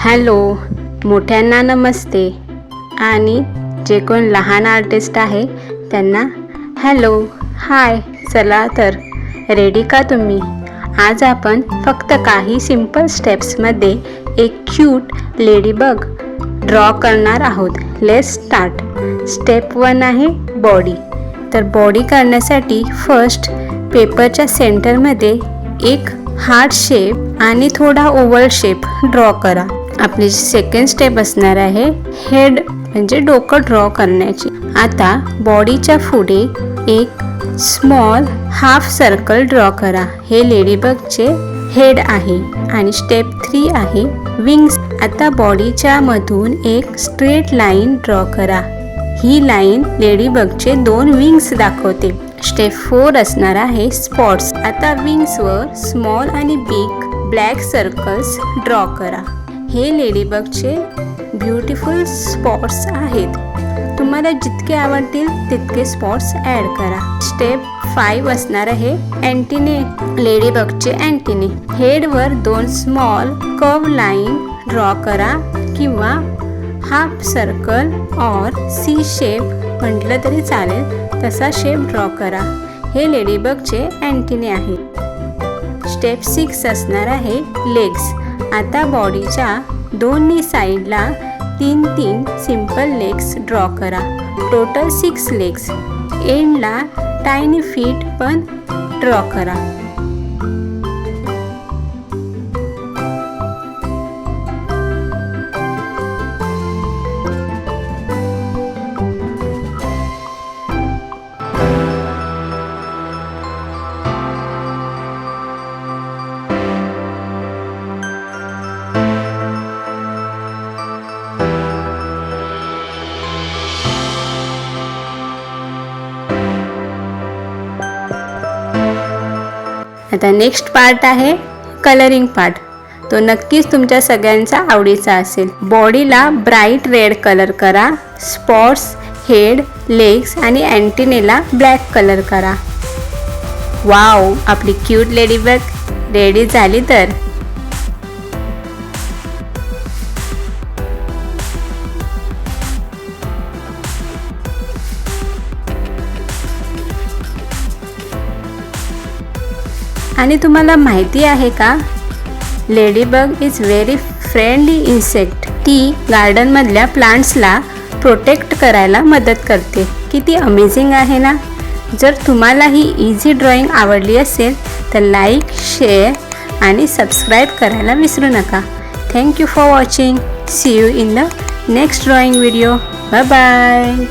Hello, मोठ्यांना नमस्ते आणि जे कोण लहान आर्टिस्ट आहे त्यांना हॅलो हाय. चला तर रेडी का तुम्ही? आज आपण फक्त काही सिंपल स्टेप्समध्ये एक क्यूट लेडीबग ड्रॉ करणार आहोत. Let's start. स्टेप 1 आहे बॉडी. तर बॉडी करण्यासाठी फर्स्ट पेपरच्या सेंटरमध्ये एक हार्ट शेप आणि थोडा ओव्हल शेप ड्रॉ करा. आपली सेकंड स्टेप असणार आहे हेड म्हणजे डोकं ड्रॉ करण्याची. आता बॉडीच्या पुढे एक स्मॉल हाफ सर्कल ड्रॉ करा. हे लेडीबगचे हेड आहे. आणि स्टेप 3 आहे विंग्स. आता बॉडीच्या मधून एक स्ट्रेट लाईन ड्रॉ करा. ही लाईन लेडीबगचे 2 विंग्स दाखवते. स्टेप 4 असणार आहे स्पॉट्स. आता विंग्सवर स्मॉल आणि बिग ब्लॅक सर्कल्स ड्रॉ करा. हे लेडीबगचे ब्युटिफुल स्पॉट्स आहेत. तुम्हाला जितके आवडतील तितके स्पॉट्स ॲड करा. स्टेप 5 असणार आहे अँटिने. लेडीबगचे अँटिने. हेडवर 2 स्मॉल कर्व लाईन ड्रॉ करा किंवा हाफ सर्कल और सी शेप म्हटलं तरी चालेल तसा शेप ड्रॉ करा. हे लेडीबगचे अँटिने आहे. स्टेप 6 असणार आहे लेग्स. आता बॉडीच्या दोन्ही साईडला 3 सिंपल लेग्स ड्रॉ करा. Total 6 legs. एंडला टायनी फीट पण ड्रॉ करा. आता नेक्स्ट पार्ट आहे कलरिंग पार्ट. तो नक्कीच तुमच्या सगळ्यांचा आवडीचा असेल. बॉडीला ब्राईट रेड कलर करा. स्पॉट्स, हेड, लेग्स आणि अँटिनेला ब्लॅक कलर करा. वाव, आपली क्यूट लेडीबग रेडी झाली. तर आणि तुम्हाला माहिती आहे का, ladybug is very friendly insect. ती गार्डनमधल्या प्लांट्सला प्रोटेक्ट करायला मदत करते. किती अमेझिंग आहे ना. जर तुम्हाला ही इझी ड्रॉइंग आवडली असेल तर लाईक, शेअर आणि सबस्क्राईब करायला विसरू नका. Thank you for watching. See you in the next drawing video. Bye bye.